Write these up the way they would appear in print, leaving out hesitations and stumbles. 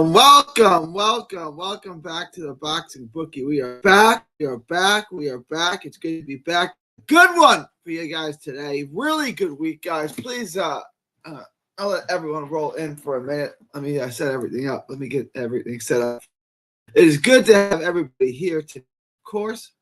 Welcome back to the Boxing Bookie. We are back. It's good to be back. Good one for you guys today. Really good week, guys. Please, I'll let everyone roll in for a minute. I set everything up. Let me get everything set up. It is good to have everybody here today, of course.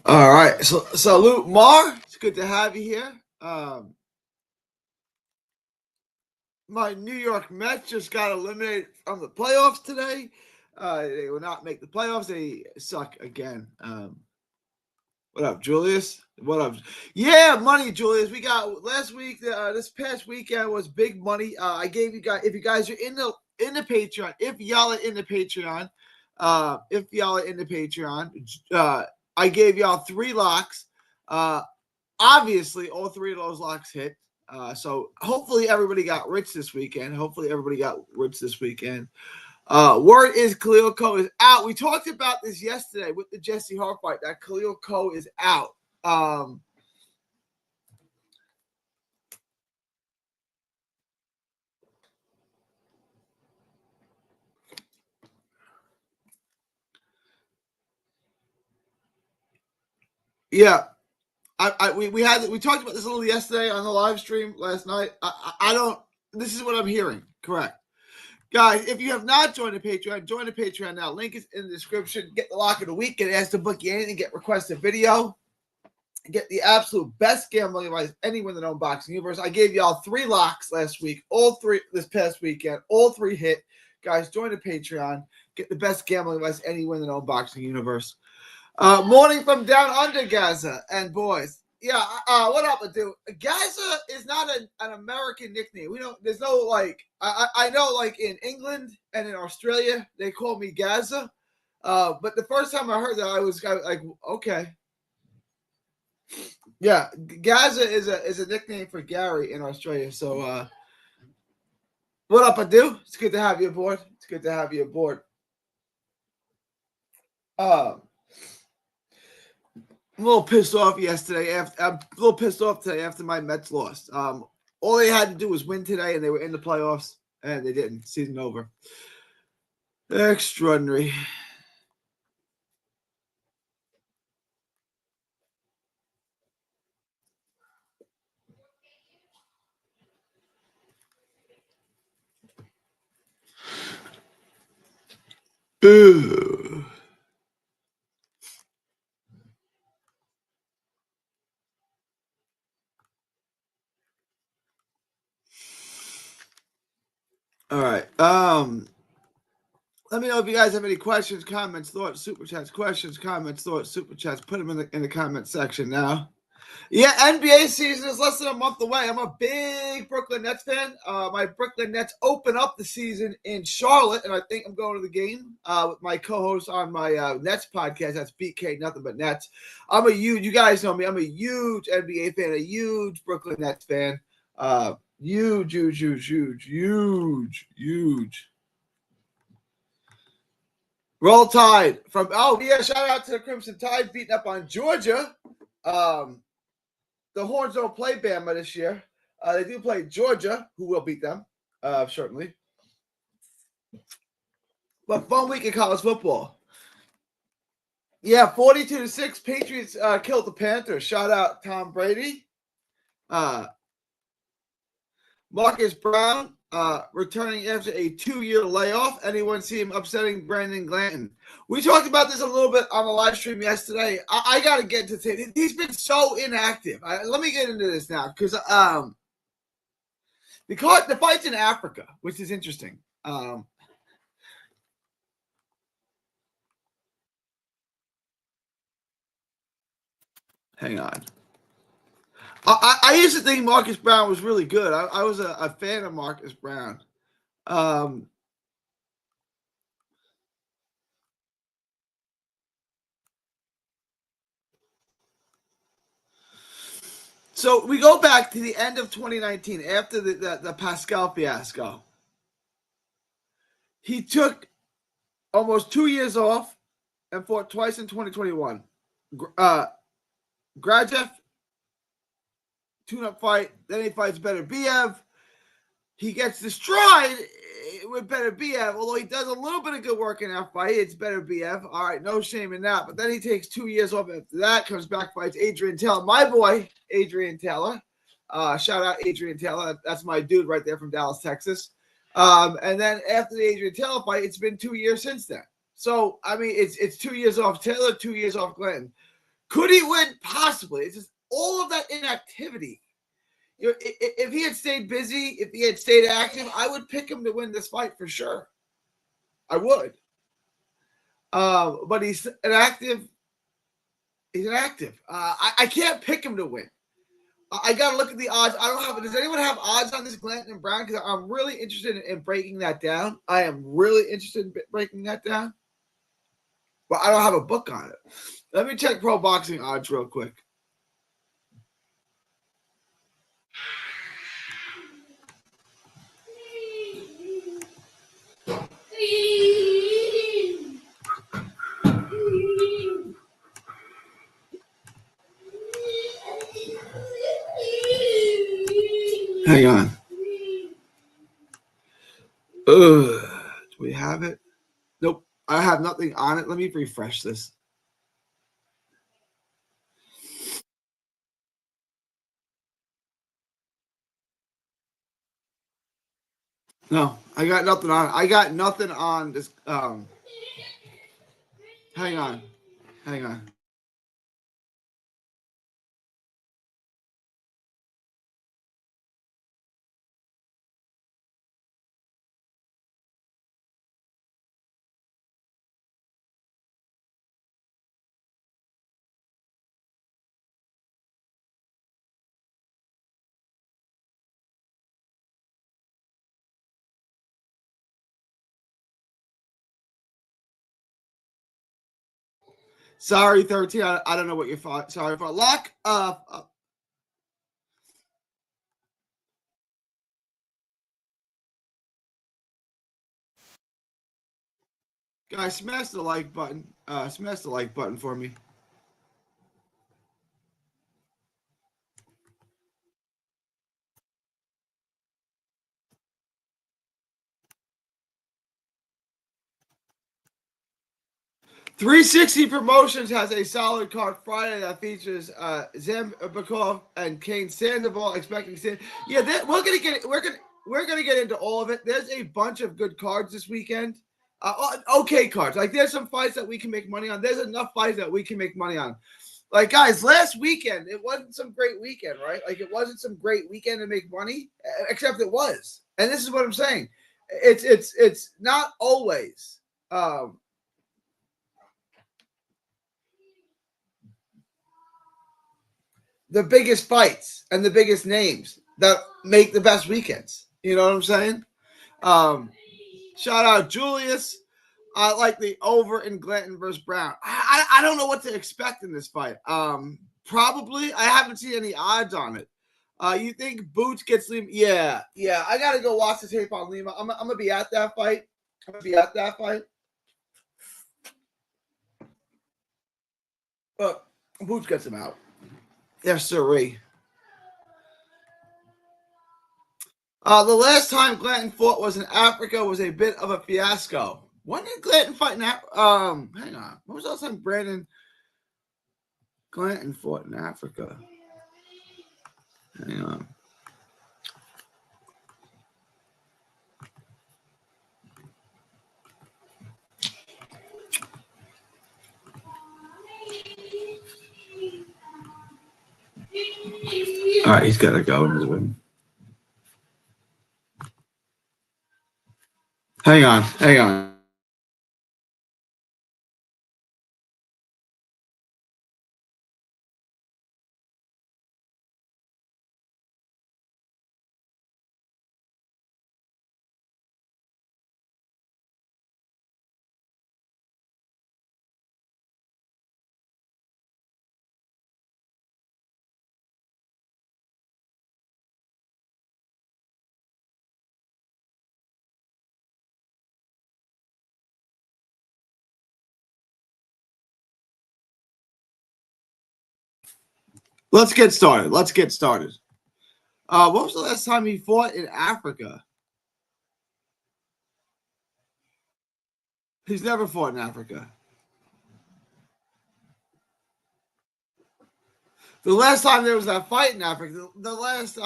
All right. So, salute, Mar. It's good to have you here. My New York Mets just got eliminated from the playoffs today. They will not make the playoffs. They suck again. What up, Julius? What up? Yeah, money, Julius. We got last week. This past weekend was big money. I gave you guys. If you guys are in the Patreon, if y'all are in the Patreon, I gave y'all 3 locks. Obviously, all 3 of those locks hit. So hopefully everybody got rich this weekend. Word is Khalil Coe is out. We talked about this yesterday with the Jesse Hart fight, that Khalil Coe is out. Yeah. We talked about this a little yesterday on the live stream last night. This is what I'm hearing. Correct. Guys, if you have not joined the Patreon, join the Patreon now. Link is in the description. Get the lock of the week. Get asked to book you anything. Get requested video. Get the absolute best gambling advice anywhere in the known boxing universe. I gave y'all 3 locks last week. All 3 this past weekend. All 3 hit. Guys, join the Patreon. Get the best gambling advice anywhere in the known boxing universe. Morning from down under, Gaza and boys. Yeah, what up, dude? Gaza is not an American nickname. There's no like. I know like in England and in Australia they call me Gaza, but the first time I heard that I was like, okay, yeah, Gaza is a nickname for Gary in Australia. So, what up, Adu? It's good to have you aboard. I'm a little pissed off yesterday. I'm a little pissed off today after my Mets lost. All they had to do was win today, and they were in the playoffs, and they didn't. Season over. Extraordinary. Ugh. All right. Let me know if you guys have any questions, comments, thoughts, super chats, questions, comments, thoughts, super chats. Put them in the comment section now. Yeah, NBA season is less than a month away. I'm a big Brooklyn Nets fan. My Brooklyn Nets open up the season in Charlotte, and I think I'm going to the game with my co-host on my Nets podcast. That's BK, nothing but Nets. You guys know me. I'm a huge NBA fan, a huge Brooklyn Nets fan. Huge. Roll Tide shout out to the Crimson Tide beating up on Georgia. The Horns don't play Bama this year. They do play Georgia, who will beat them, certainly. But fun week in college football. Yeah, 42-6. Patriots killed the Panthers. Shout out Tom Brady. Marcus Brown returning after a 2-year layoff. Anyone see him upsetting Brandon Glanton? We talked about this a little bit on the live stream yesterday. I got to get into it. He's been so inactive. Let me get into this now because the fight's in Africa, which is interesting. Hang on. I used to think Marcus Brown was really good. I was a fan of Marcus Brown. So we go back to the end of 2019 after the Pascal fiasco. He took almost 2 years off and fought twice in 2021. Grajev, tune-up fight. Then he fights Better Biev. He gets destroyed with Better Biev, although he does a little bit of good work in that fight. It's Better Biev. All right, no shame in that. But then he takes 2 years off after that, comes back, fights Adrian Taylor. My boy, Adrian Taylor. Shout out Adrian Taylor. That's my dude right there from Dallas, Texas. And then after the Adrian Taylor fight, it's been 2 years since then. So, I mean, it's 2 years off Taylor, 2 years off Glenn. Could he win? Possibly. It's just all of that inactivity. You know, if he had stayed busy, if he had stayed active, I would pick him to win this fight for sure. I would. But he's inactive. He's inactive. I can't pick him to win. I got to look at the odds. I don't have. Does anyone have odds on this Glanton and Brown? Because I'm really interested in breaking that down. I am really interested in breaking that down. But I don't have a book on it. Let me check pro boxing odds real quick. Hang on. Do we have it? Nope. I have nothing on it. Let me refresh this. No, I got nothing on it. I got nothing on this. Hang on. Hang on. Sorry, 13. I don't know what you're sorry for. Lock. Guys, smash the like button. Smash the like button for me. .360 Promotions has a solid card Friday that features Zambakov and Kane Sandoval. Expecting we're gonna get into all of it. There's a bunch of good cards this weekend. Okay cards. Like there's some fights that we can make money on. There's enough fights that we can make money on. Like guys, last weekend it wasn't some great weekend, right? Like it wasn't some great weekend to make money, except it was. And this is what I'm saying. It's not always. The biggest fights and the biggest names that make the best weekends. You know what I'm saying? Shout out Julius. I like the over in Glanton versus Brown. I don't know what to expect in this fight. Probably. I haven't seen any odds on it. You think Boots gets Lima? Yeah. I got to go watch the tape on Lima. I'm going to be at that fight. But Boots gets him out. Yes, sirree. The last time Glanton fought was in Africa was a bit of a fiasco. When did Glanton fight in Africa? Hang on. When was the last time Brandon Glanton fought in Africa? Hang on. All right, he's got to go. Hang on. Let's get started. What was the last time he fought in Africa? He's never fought in Africa. The last time there was that fight in Africa, the last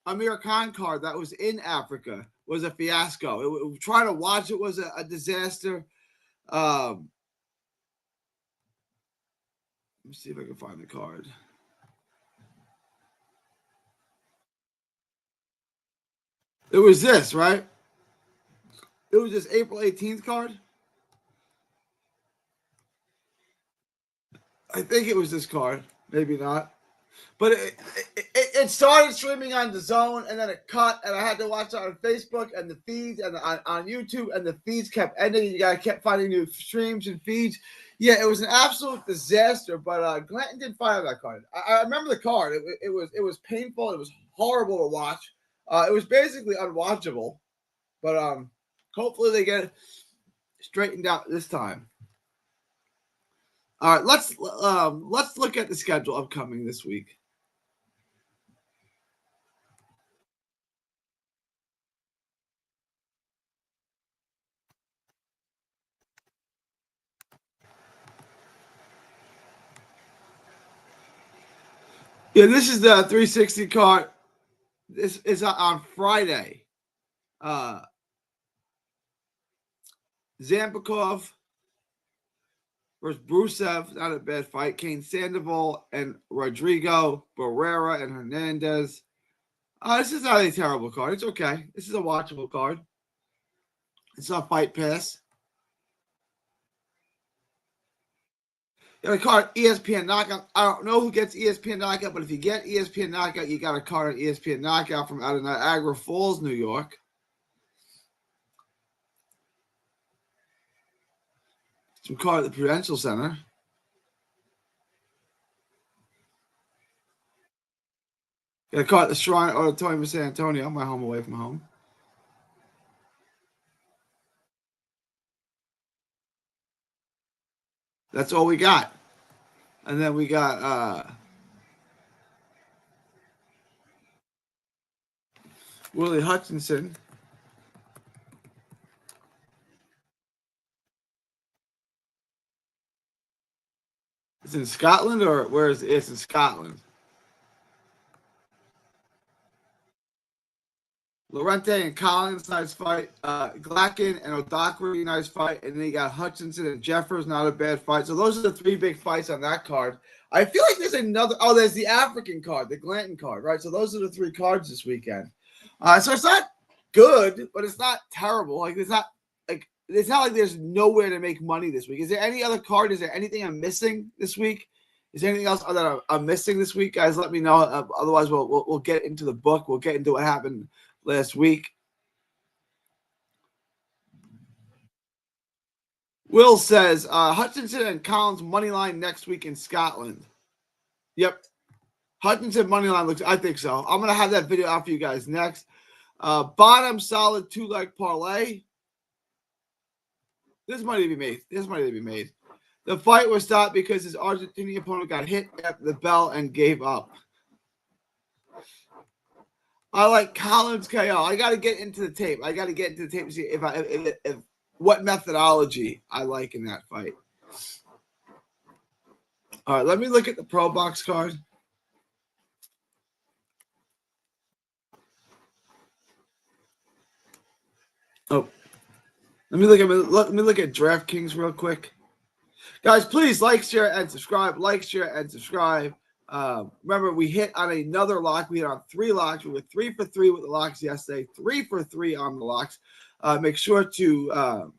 Amir Khan card that was in Africa was a fiasco. Trying to watch it was a disaster. Let me see if I can find the card. It was this, right? It was this April 18th card. I think it was this card. Maybe not. But it started streaming on the Zone, and then it cut, and I had to watch it on Facebook and the feeds, and on YouTube, and the feeds kept ending. You guys kept finding new streams and feeds. Yeah, it was an absolute disaster. But Glanton did fire that card. I remember the card. It was painful. It was horrible to watch. It was basically unwatchable. But hopefully they get it straightened out this time. All right, let's look at the schedule upcoming this week. Yeah, this is the 360 card. This is on Friday. Zampikov versus Brusev, not a bad fight. Kane Sandoval and Rodrigo, Barrera and Hernandez. This is not a terrible card. It's okay. This is a watchable card. It's on Fight Pass. You got a card ESPN Knockout. I don't know who gets ESPN Knockout, but if you get ESPN Knockout, you got a card on ESPN Knockout from out of Niagara Falls, New York. Some card at the Prudential Center. Got a card at the Shrine Auditorium of San Antonio, my home away from home. That's all we got. And then we got Willie Hutchinson. It's in Scotland, or where is it? It's in Scotland. Lorente and Collins, nice fight. Glacken and O'Doherty, nice fight. And then you got Hutchinson and Jeffers, not a bad fight. So those are the three big fights on that card. I feel like there's another. Oh, there's the African card, the Glanton card, right? So those are the three cards this weekend. So it's not good, but it's not terrible. Like it's not like there's nowhere to make money this week. Is there any other card? Is there anything I'm missing this week? Is there anything else that I'm missing this week, guys? Let me know. Otherwise, we'll get into the book. We'll get into what happened last week. Will says Hutchinson and Collins money line next week in Scotland. Yep. Hutchinson money line looks. I think so. I'm gonna have that video out for you guys next. Bottom solid 2-leg parlay. This money to be made. The fight was stopped because his Argentinian opponent got hit at the bell and gave up. I like Collins KO. I got to get into the tape. To see if what methodology I like in that fight. All right, let me look at the Pro Box card. Oh, let me look at DraftKings real quick. Guys, please like, share, and subscribe. Like, share, and subscribe. Remember, we hit on another lock. We hit on 3 locks. We were 3 for 3 with the locks yesterday. 3 for 3 on the locks. Make sure to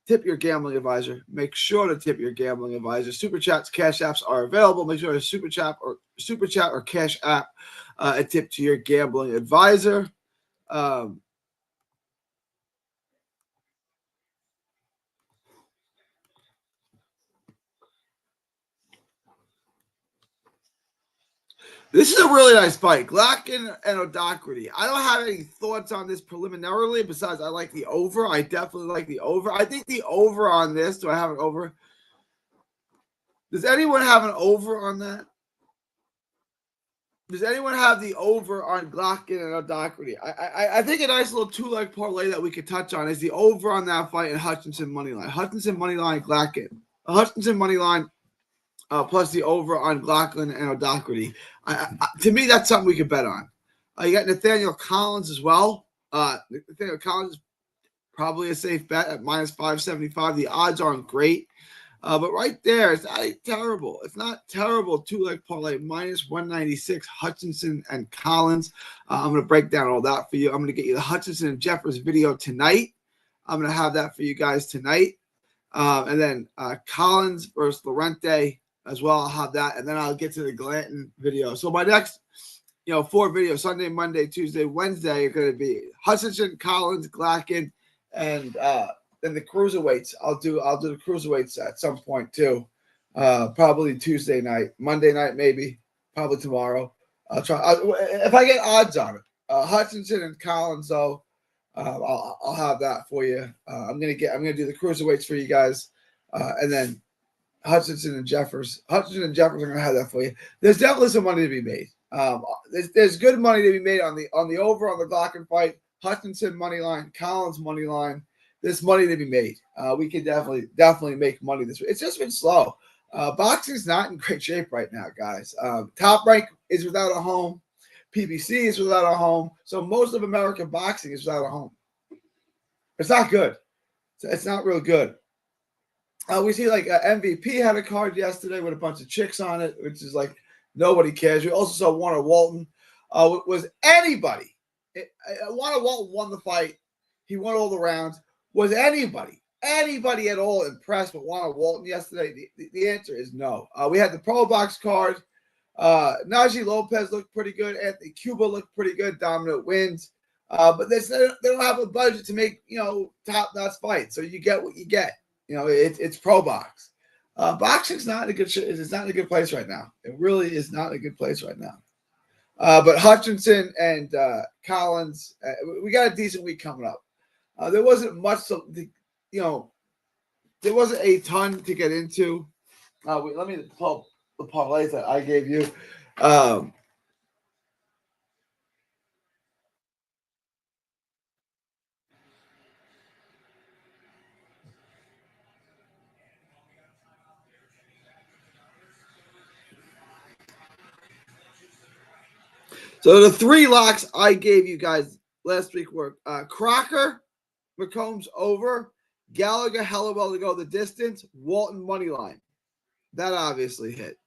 tip your gambling advisor. Super chats, cash apps are available. Make sure to super chat or cash app a tip to your gambling advisor. This is a really nice fight. Glacken and O'Doherty. I don't have any thoughts on this preliminarily, besides I like the over. I definitely like the over. I think the over on this, do I have an over? Does anyone have an over on that? Does anyone have the over on Glockin and O'Doherty? I think a nice little two-leg parlay that we could touch on is the over on that fight and Hutchinson money line. Hutchinson money line, Glockin. Hutchinson money line plus the over on Glockin and O'Doherty. To me, that's something we could bet on. You got Nathaniel Collins as well. Nathaniel Collins is probably a safe bet at minus 575. The odds aren't great. But right there, it's not terrible. It's not terrible. Two-leg parlay, minus 196, Hutchinson and Collins. I'm going to break down all that for you. I'm going to get you the Hutchinson and Jeffers video tonight. I'm going to have that for you guys tonight. And then Collins versus Lorente as well. I'll have that. And then I'll get to the Glanton video. So my next, 4 videos, Sunday, Monday, Tuesday, Wednesday, are going to be Hutchinson, Collins, Glockin, and then the cruiserweights. I'll do the cruiserweights at some point too. Probably Tuesday night, Monday night, maybe, probably tomorrow. I'll try if I get odds on it. Hutchinson and Collins, though, I'll have that for you. I'm gonna do the cruiserweights for you guys, and then Hutchinson and Jeffers. Hutchinson and Jeffers are gonna have that for you. There's definitely some money to be made. There's good money to be made on the over on the Glockin fight. Hutchinson money line, Collins money line. There's money to be made. We can definitely make money this week. It's just been slow. Boxing's not in great shape right now, guys. Top Rank is without a home. PBC is without a home. So most of American boxing is without a home. It's not good. It's not real good. We see like MVP had a card yesterday with a bunch of chicks on it, which is like nobody cares. We also saw Warner Walton. Was anybody? Warner Walton won the fight. He won all the rounds. Was anybody at all impressed with Warner Walton yesterday? The answer is no. We had the Pro Box card. Najee Lopez looked pretty good. Anthony Cuba looked pretty good. Dominant wins. But they don't have a budget to make, top-notch fights. So you get what you get. It's Pro Box. Boxing's not in a good it's not in a good place right now. It really is not in a good place right now. But Hutchinson and Collins, we got a decent week coming up. There wasn't much, there wasn't a ton to get into. Let me pull the parlays that I gave you. So the 3 locks I gave you guys last week were Crocker, McCombs over, Gallagher, Hellewell to go the distance, Walton money line. That obviously hit.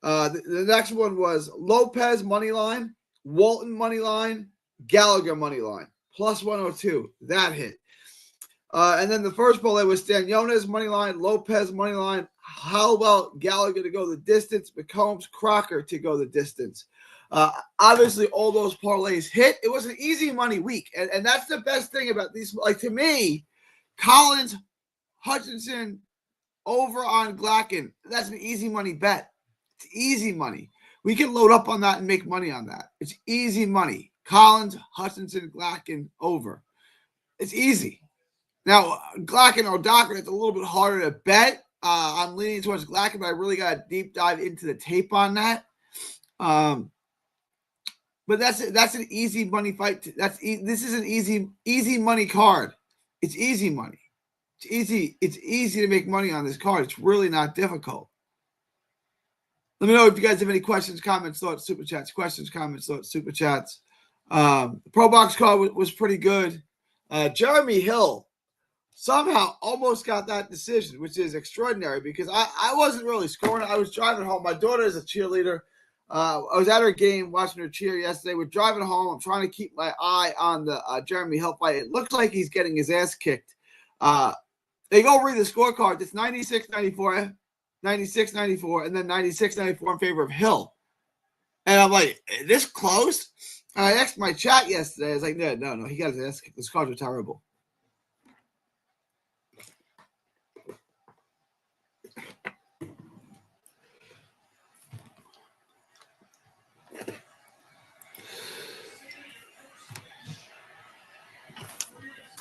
The next one was Lopez money line, Walton money line, Gallagher money line, plus 102. That hit. And then the first parlay was Staniones money line, Lopez money line, Hellewell, Gallagher to go the distance, McCombs, Crocker to go the distance. Obviously, all those parlays hit. It was an easy money week. And that's the best thing about these. Like, to me, Collins, Hutchinson, over on Glockin, that's an easy money bet. It's easy money. We can load up on that and make money on that. It's easy money. Collins, Hutchinson, Glockin, over. It's easy. Now, Glockin or O'Doherty, it's a little bit harder to bet. I'm leaning towards Glockin, but I really got to deep dive into the tape on that. But that's an easy money fight. This is an easy money card. It's easy money. It's easy to make money on this card. It's really not difficult. Let me know if you guys have any questions, comments, thoughts, super chats. Questions, comments, thoughts, super chats. The Pro Box card was pretty good. Jeremy Hill somehow almost got that decision, which is extraordinary because I wasn't really scoring. I was driving home. My daughter is a cheerleader. I was at her game watching her cheer yesterday. We're driving home. I'm trying to keep my eye on the Jeremy Hill fight. It looks like he's getting his ass kicked. They go read the scorecard. It's 96-94, 96-94, and then 96-94 in favor of Hill. And I'm like, this close? And I asked my chat yesterday. I was like, no. He got his ass kicked. The scores are terrible.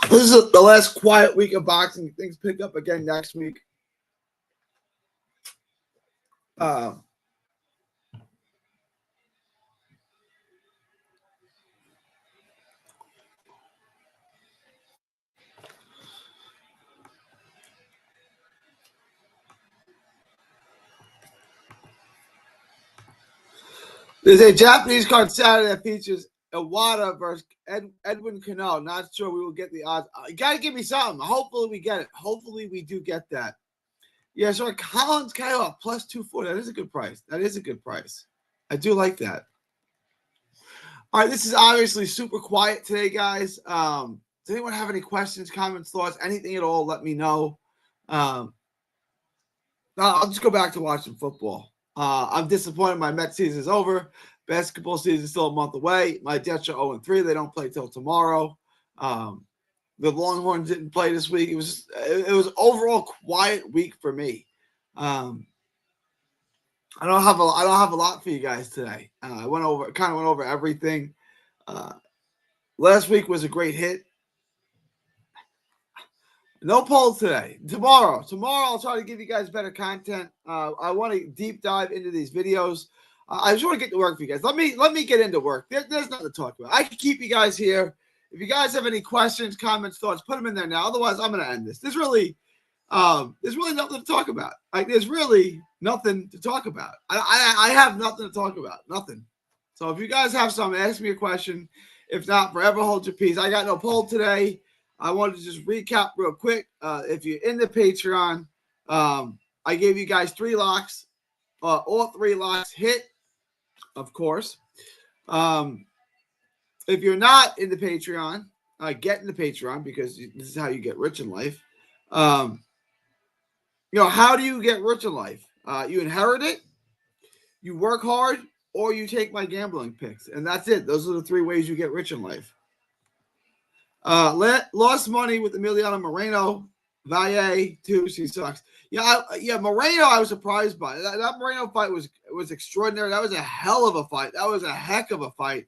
This is the last quiet week of boxing. Things pick up again next week. There's a Japanese card Saturday that features Iwata versus Edwin Cano. Not sure we will get the odds. You got to give me something. Hopefully we get it. Hopefully we do get that. Yeah, so Collins Kyle plus 240. That is a good price. That is a good price. I do like that. All right, this is obviously super quiet today, guys. Does anyone have any questions, comments, thoughts, anything at all? Let me know. I'll just go back to watching football. I'm disappointed my Mets season is over. Basketball season is still a month away. My Jets are 0-3. They don't play till tomorrow. The Longhorns didn't play this week. It was overall quiet week for me. I don't have a lot for you guys today. I went over everything. Last week was a great hit. No polls today. Tomorrow I'll try to give you guys better content. I want to deep dive into these videos. I just want to get to work for you guys. Let me get into work. There's nothing to talk about. I can keep you guys here. If you guys have any questions, comments, thoughts, put them in there now. Otherwise, I'm going to end this. There's really nothing to talk about. There's really nothing to talk about. I have nothing to talk about. Nothing. So if you guys have something, ask me a question. If not, forever hold your peace. I got no poll today. I wanted to just recap real quick. If you're in the Patreon, I gave you guys 3 locks. All 3 locks hit, of course. If you're not in the Patreon, get in the Patreon because this is how you get rich in life. How do you get rich in life? You inherit it, you work hard, or you take my gambling picks. And that's it. Those are the 3 ways you get rich in life. Lost money with Emiliano Moreno. Valle, too. She sucks. Moreno, I was surprised by. That Moreno fight was extraordinary. That was a hell of a fight. That was a heck of a fight.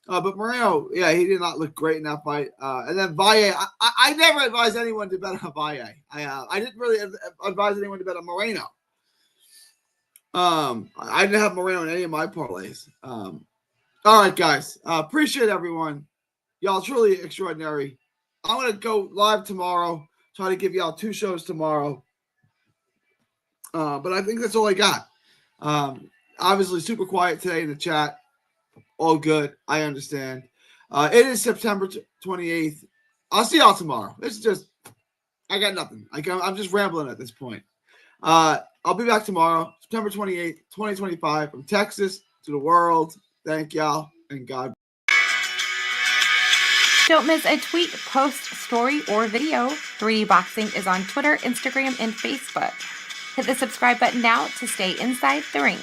But Moreno, he did not look great in that fight. And then Valle, I never advised anyone to bet on Valle. I didn't really advise anyone to bet on Moreno. I didn't have Moreno in any of my parlays. All right, guys. Appreciate everyone. Y'all truly extraordinary. I'm going to go live tomorrow. Try to give y'all 2 shows tomorrow. But I think that's all I got. Obviously, super quiet today in the chat. All good. I understand. It is September 28th. I'll see y'all tomorrow. It's just, I got nothing. I'm just rambling at this point. I'll be back tomorrow, September 28th, 2025, from Texas to the world. Thank y'all, and God. Don't miss a tweet, post, story, or video. 3D Boxing is on Twitter, Instagram, and Facebook. Hit the subscribe button now to stay inside the ring.